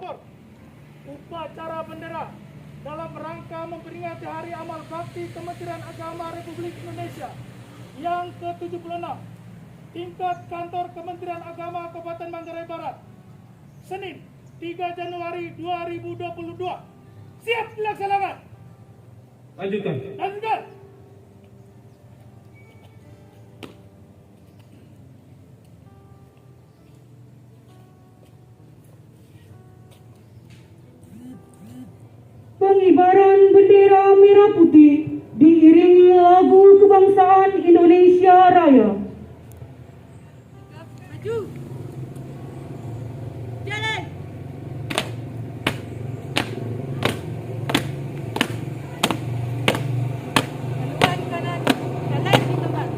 Kantor upacara bendera dalam rangka memperingati Hari Amal Bakti Kementerian Agama Republik Indonesia yang ke-76 tingkat Kantor Kementerian Agama Kabupaten Manggarai Barat, Senin 3 Januari 2022. Siap dilaksanakan. Lanjutkan. Pengibaran bendera merah putih diiringi lagu kebangsaan Indonesia Raya. Maju. Jalan. Haluan kanan, jalan di tempat.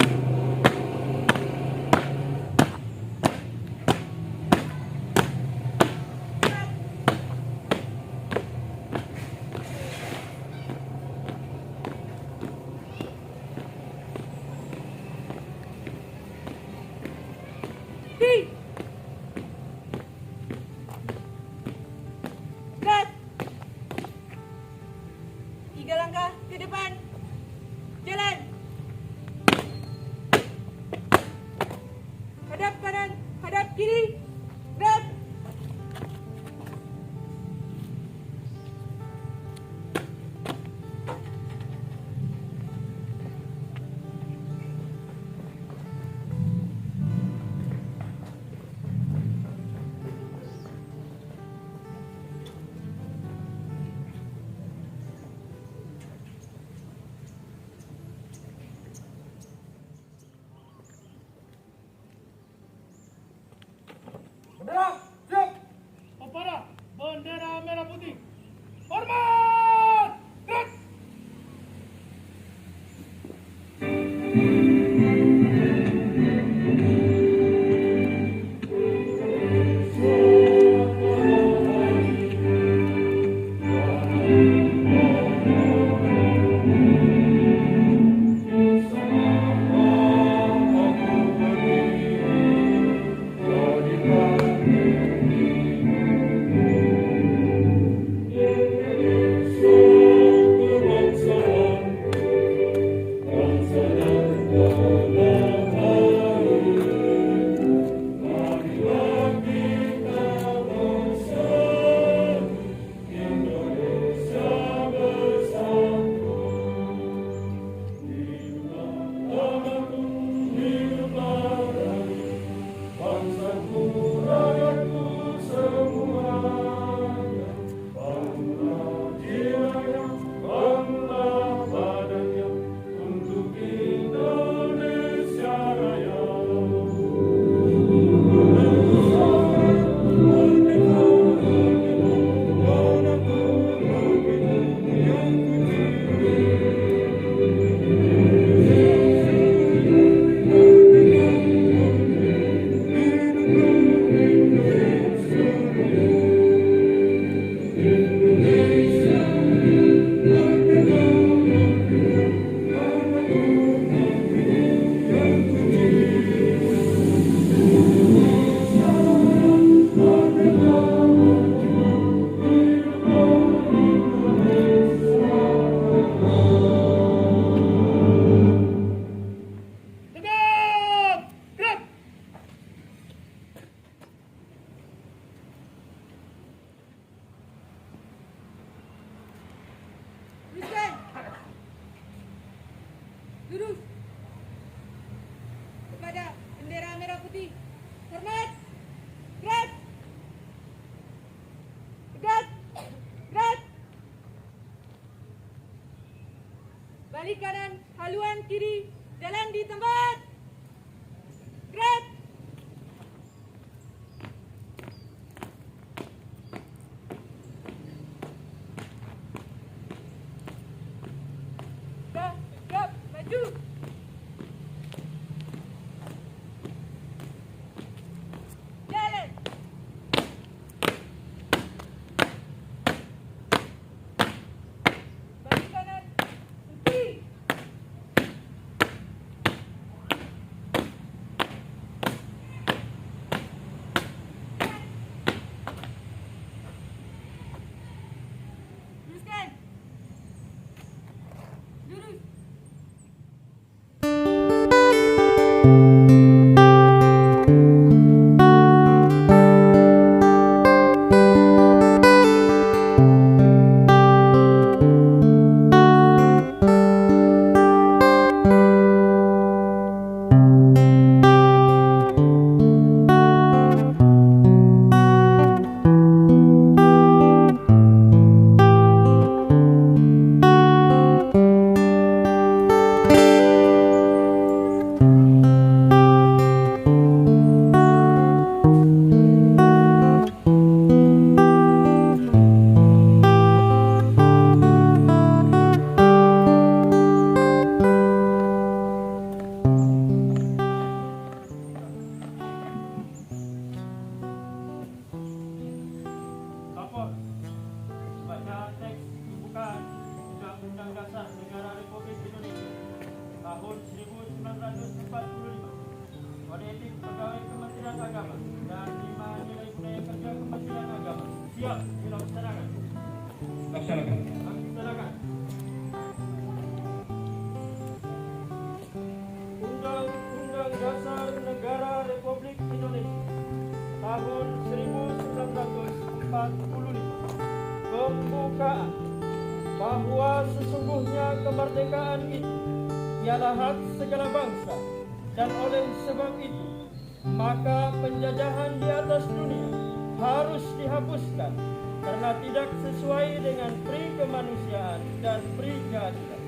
Gas. 3 langkah ke depan. Jalan. Hadap kanan, hadap kiri. Gerak. Bendera siap. Upacara bendera merah putih. Hormat. Gerak. Tegap. Gerak. Teruskan. Lurus. Kepada bendera merah putih. Hormat. Gerak. Tegak. Gerak. Balik kanan, haluan kiri. Jalan di tempat. Gerak. Gerak. Maju. Jalan. Balik kanan, kiri. Lapor. Baca teks pembukaan Undang-Undang Dasar Negara Republik Indonesia tahun 1945, Kode Etik Pegawai Kementerian Agama, dan 5 nilai budaya kerja Kementerian Agama. Siap dilaksanakan. Laksanakan. Laksanakan. Undang-Undang Dasar Negara Republik Indonesia tahun 1945. Pembukaan bahwa sesungguhnya kemerdekaan itu ialah hak segala bangsa, dan oleh sebab itu maka penjajahan di atas dunia harus dihapuskan karena tidak sesuai dengan pri kemanusiaan dan pri keadilan.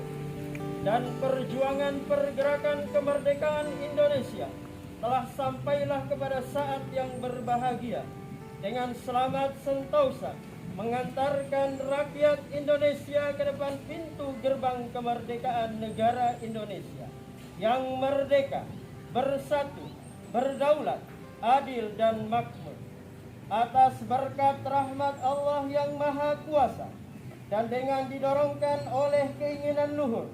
Dan perjuangan pergerakan kemerdekaan Indonesia telah sampailah kepada saat yang berbahagia dengan selamat sentosa mengantarkan rakyat Indonesia ke depan pintu gerbang kemerdekaan negara Indonesia yang merdeka, bersatu, berdaulat, adil dan makmur. Atas berkat rahmat Allah yang Maha Kuasa dan dengan didorongkan oleh keinginan luhur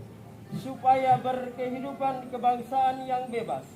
supaya berkehidupan kebangsaan yang bebas,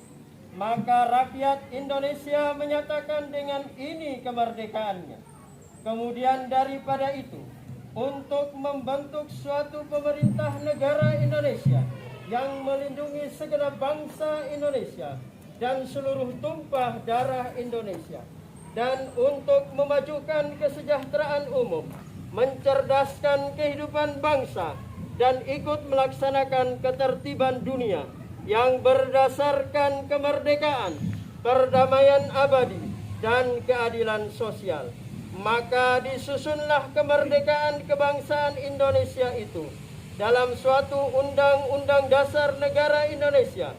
maka rakyat Indonesia menyatakan dengan ini kemerdekaannya. Kemudian daripada itu, untuk membentuk suatu pemerintah negara Indonesia yang melindungi segenap bangsa Indonesia dan seluruh tumpah darah Indonesia, dan untuk memajukan kesejahteraan umum, mencerdaskan kehidupan bangsa, dan ikut melaksanakan ketertiban dunia yang berdasarkan kemerdekaan, perdamaian abadi, dan keadilan sosial. Maka disusunlah kemerdekaan kebangsaan Indonesia itu dalam suatu undang-undang dasar negara Indonesia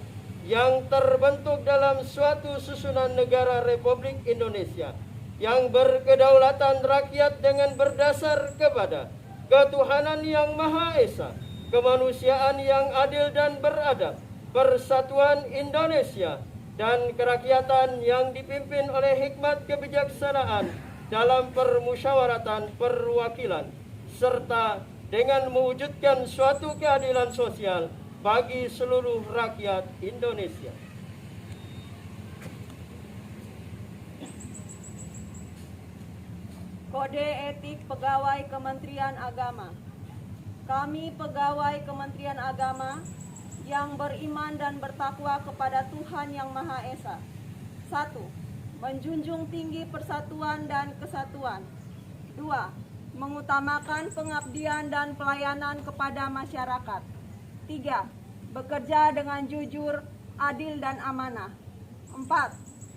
yang terbentuk dalam suatu susunan negara Republik Indonesia yang berkedaulatan rakyat dengan berdasar kepada ketuhanan yang Maha Esa, kemanusiaan yang adil dan beradab, persatuan Indonesia, dan kerakyatan yang dipimpin oleh hikmat kebijaksanaan dalam permusyawaratan perwakilan, serta dengan mewujudkan suatu keadilan sosial bagi seluruh rakyat Indonesia. Kode Etik Pegawai Kementerian Agama. Kami pegawai Kementerian Agama yang beriman dan bertakwa kepada Tuhan Yang Maha Esa. 1. Menjunjung tinggi persatuan dan kesatuan. 2. Mengutamakan pengabdian dan pelayanan kepada masyarakat. 3. Bekerja dengan jujur, adil dan amanah. 4.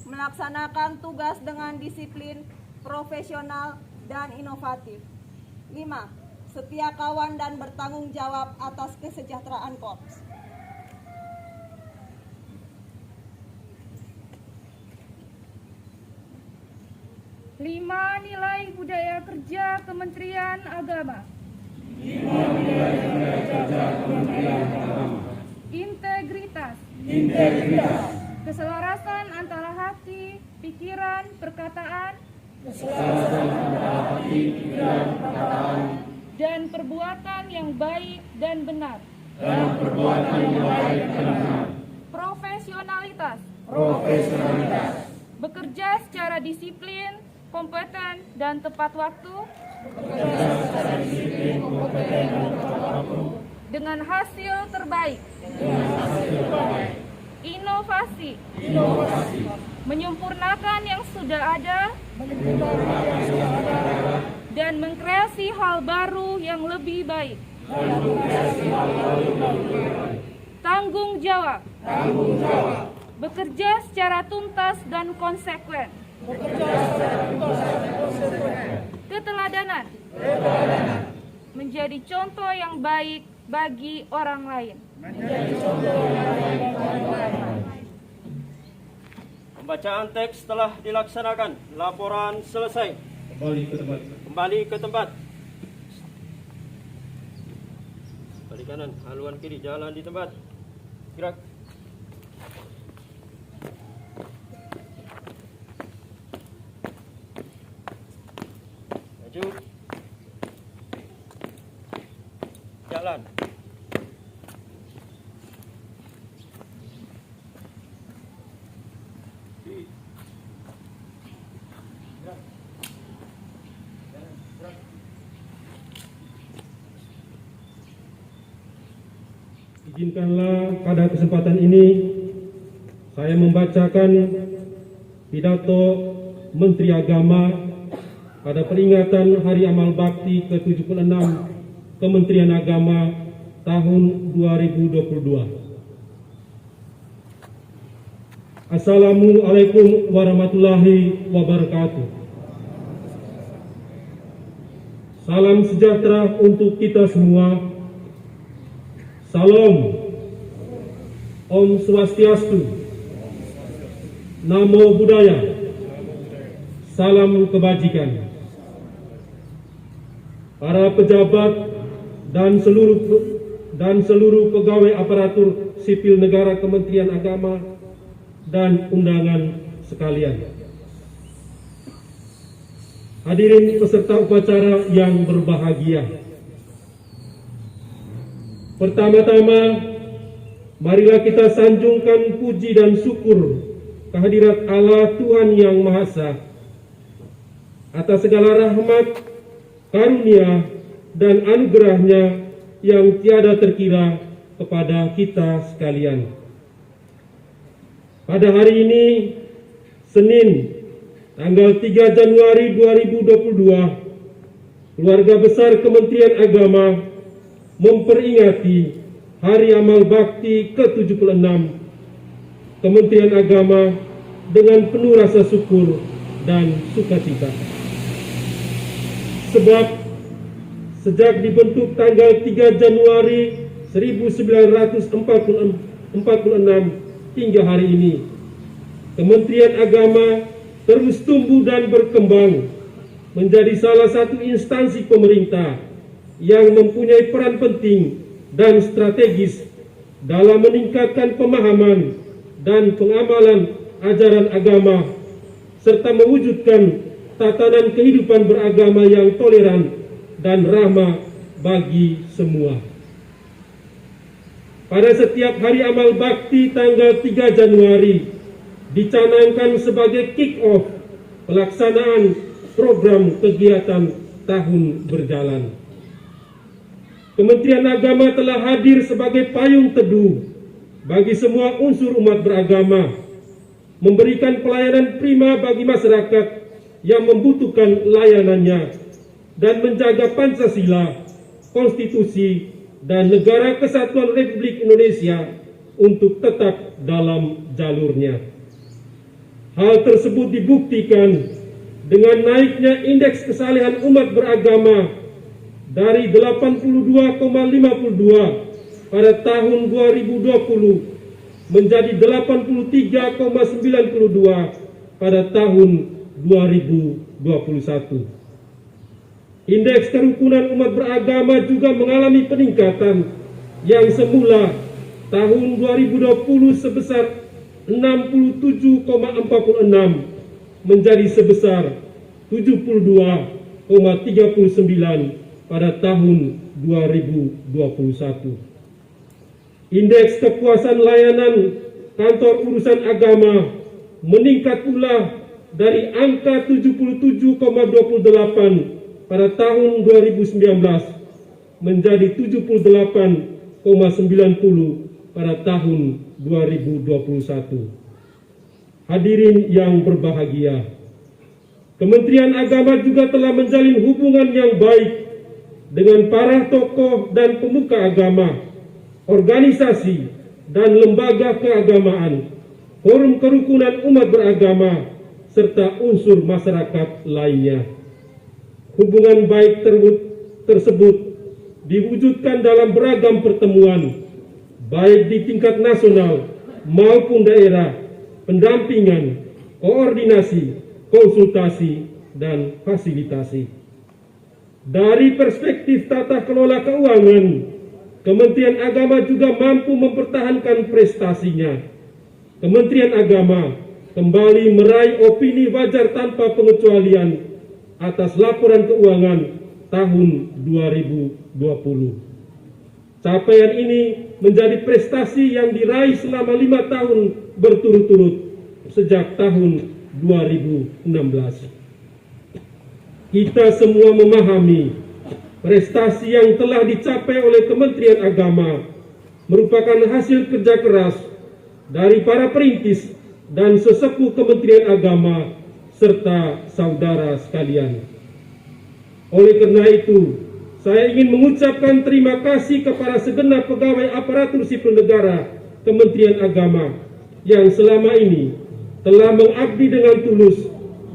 Melaksanakan tugas dengan disiplin, profesional dan inovatif. 5. Setia kawan dan bertanggung jawab atas kesejahteraan Korps. Lima nilai budaya kerja Kementerian Agama. Integritas. Keselarasan antara hati, pikiran, perkataan. Dan perbuatan yang baik dan benar. Profesionalitas. Bekerja secara disiplin, kompeten, dan tepat waktu. Dengan hasil terbaik. inovasi, menyempurnakan yang sudah ada, dan mengkreasi hal baru yang lebih baik. Tanggung jawab, bekerja secara tuntas dan konsekuen. Keteladanan, menjadi contoh yang baik bagi orang lain. Pembacaan teks telah dilaksanakan. Laporan selesai. Kembali ke tempat. Balik kanan, haluan kiri, jalan di tempat. Gerak. Maju. Jalan. Izinkanlah pada kesempatan ini saya membacakan pidato Menteri Agama pada peringatan Hari Amal Bakti ke-76 Kementerian Agama tahun 2022. Assalamualaikum warahmatullahi wabarakatuh. Salam sejahtera untuk kita semua. Salam, Om Swastiastu, Namo Buddhaya, salam kebajikan. Para pejabat dan seluruh pegawai aparatur sipil negara Kementerian Agama dan undangan sekalian. Hadirin peserta upacara yang berbahagia. Pertama-tama, marilah kita sanjungkan puji dan syukur kehadirat Allah Tuhan Yang Maha Esa atas segala rahmat, karunia, dan anugerahnya yang tiada terkira kepada kita sekalian. Pada hari ini, Senin, tanggal 3 Januari 2022, keluarga besar Kementerian Agama memperingati Hari Amal Bakti ke-76 Kementerian Agama dengan penuh rasa syukur dan sukacita. Sebab sejak dibentuk tanggal 3 Januari 1946 hingga hari ini, Kementerian Agama terus tumbuh dan berkembang menjadi salah satu instansi pemerintah yang mempunyai peran penting dan strategis dalam meningkatkan pemahaman dan pengamalan ajaran agama serta mewujudkan tatanan kehidupan beragama yang toleran dan ramah bagi semua. Pada setiap hari amal bakti tanggal 3 Januari dicanangkan sebagai kick-off pelaksanaan program kegiatan tahun berjalan. Kementerian Agama telah hadir sebagai payung teduh bagi semua unsur umat beragama, memberikan pelayanan prima bagi masyarakat yang membutuhkan layanannya, dan menjaga Pancasila, Konstitusi, dan Negara Kesatuan Republik Indonesia untuk tetap dalam jalurnya. Hal tersebut dibuktikan dengan naiknya indeks kesalehan umat beragama dari 82,52 pada tahun 2020 menjadi 83,92 pada tahun 2021. Indeks kerukunan umat beragama juga mengalami peningkatan yang semula tahun 2020 sebesar 67,46 menjadi sebesar 72,39 pada tahun 2021. Indeks kepuasan layanan kantor urusan agama meningkat pula dari angka 77,28 pada tahun 2019 menjadi 78,90 pada tahun 2021. Hadirin yang berbahagia, Kementerian Agama juga telah menjalin hubungan yang baik dengan para tokoh dan pemuka agama, organisasi dan lembaga keagamaan, forum kerukunan umat beragama, serta unsur masyarakat lainnya. Hubungan baik tersebut diwujudkan dalam beragam pertemuan, baik di tingkat nasional maupun daerah, pendampingan, koordinasi, konsultasi, dan fasilitasi. Dari perspektif tata kelola keuangan, Kementerian Agama juga mampu mempertahankan prestasinya. Kementerian Agama kembali meraih opini wajar tanpa pengecualian atas laporan keuangan tahun 2020. Capaian ini menjadi prestasi yang diraih selama 5 tahun berturut-turut sejak tahun 2016. Kita semua memahami prestasi yang telah dicapai oleh Kementerian Agama merupakan hasil kerja keras dari para perintis dan sesepuh Kementerian Agama serta saudara sekalian. Oleh karena itu, saya ingin mengucapkan terima kasih kepada segenap pegawai aparatur sipil negara Kementerian Agama yang selama ini telah mengabdi dengan tulus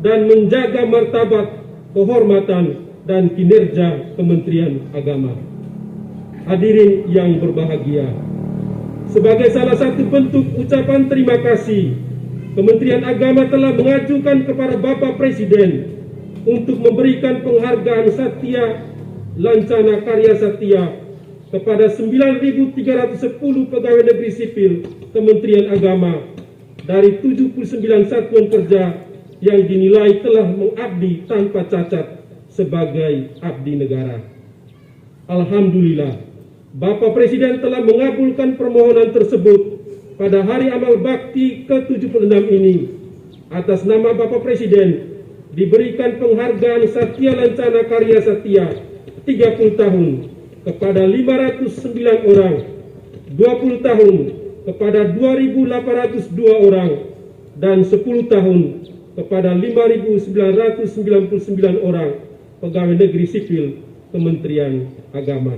dan menjaga martabat, kehormatan, dan kinerja Kementerian Agama. Hadirin yang berbahagia, sebagai salah satu bentuk ucapan terima kasih, Kementerian Agama telah mengajukan kepada Bapak Presiden untuk memberikan penghargaan Satya Lancana Karya Satya kepada 9.310 pegawai negeri sipil Kementerian Agama dari 79 satuan kerja yang dinilai telah mengabdi tanpa cacat sebagai abdi negara. Alhamdulillah, Bapak Presiden telah mengabulkan permohonan tersebut pada Hari Amal Bakti ke-76 ini. Atas nama Bapak Presiden diberikan penghargaan Satya Lancana Karya Satya 30 tahun kepada 509 orang, 20 tahun kepada 2.802 orang, dan 10 tahun kepada 5.999 orang pegawai negeri sipil Kementerian Agama.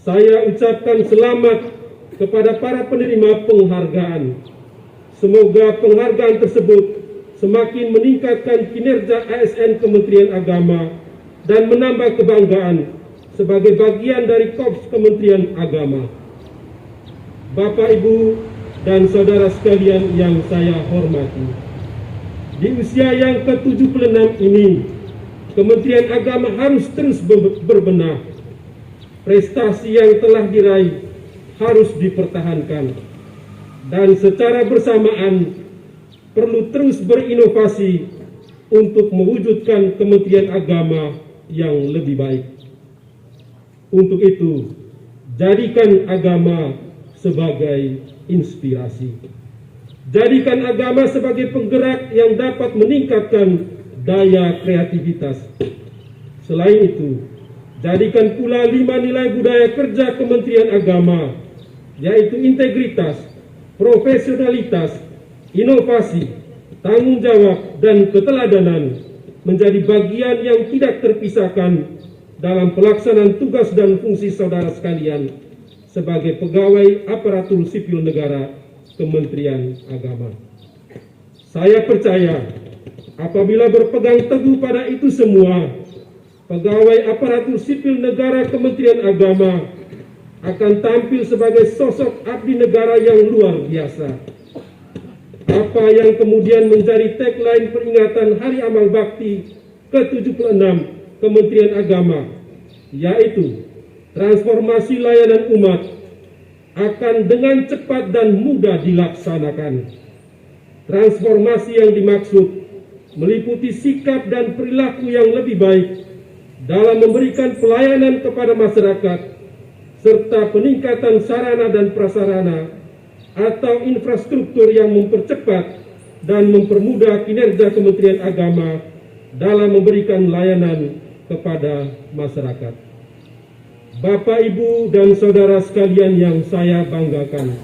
Saya ucapkan selamat kepada para penerima penghargaan. Semoga penghargaan tersebut semakin meningkatkan kinerja ASN Kementerian Agama dan menambah kebanggaan sebagai bagian dari Korps Kementerian Agama. Bapak, Ibu, dan saudara sekalian yang saya hormati, di usia yang ke-76 ini, Kementerian Agama harus terus berbenah. Prestasi yang telah diraih harus dipertahankan, dan secara bersamaan perlu terus berinovasi untuk mewujudkan Kementerian Agama yang lebih baik. Untuk itu, jadikan agama sebagai inspirasi. Jadikan agama sebagai penggerak yang dapat meningkatkan daya kreativitas. Selain itu, jadikan pula 5 nilai budaya kerja Kementerian Agama, yaitu integritas, profesionalitas, inovasi, tanggung jawab, dan keteladanan menjadi bagian yang tidak terpisahkan dalam pelaksanaan tugas dan fungsi saudara sekalian sebagai pegawai aparatur sipil negara Kementerian Agama. Saya percaya apabila berpegang teguh pada itu semua, pegawai aparatur sipil negara Kementerian Agama akan tampil sebagai sosok abdi negara yang luar biasa. Apa yang kemudian menjadi tagline peringatan Hari Amal Bakti ke-76 Kementerian Agama, yaitu transformasi layanan umat akan dengan cepat dan mudah dilaksanakan. Transformasi yang dimaksud meliputi sikap dan perilaku yang lebih baik dalam memberikan pelayanan kepada masyarakat, serta peningkatan sarana dan prasarana atau infrastruktur yang mempercepat dan mempermudah kinerja Kementerian Agama dalam memberikan layanan kepada masyarakat. Bapak, Ibu, dan saudara sekalian yang saya banggakan.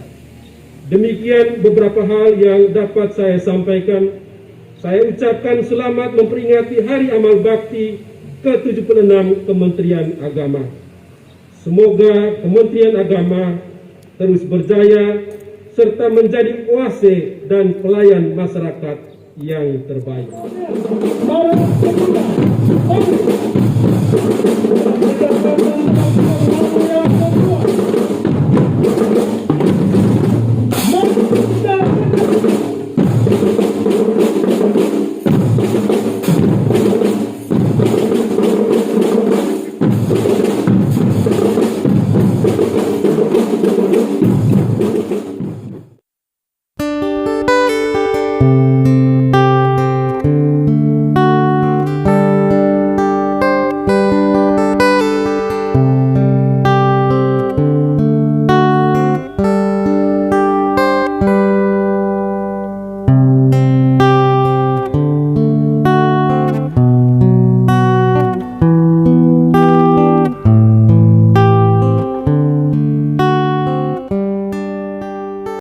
Demikian beberapa hal yang dapat saya sampaikan. Saya ucapkan selamat memperingati Hari Amal Bakti ke-76 Kementerian Agama. Semoga Kementerian Agama terus berjaya serta menjadi oase dan pelayan masyarakat yang terbaik. Barat Kedua.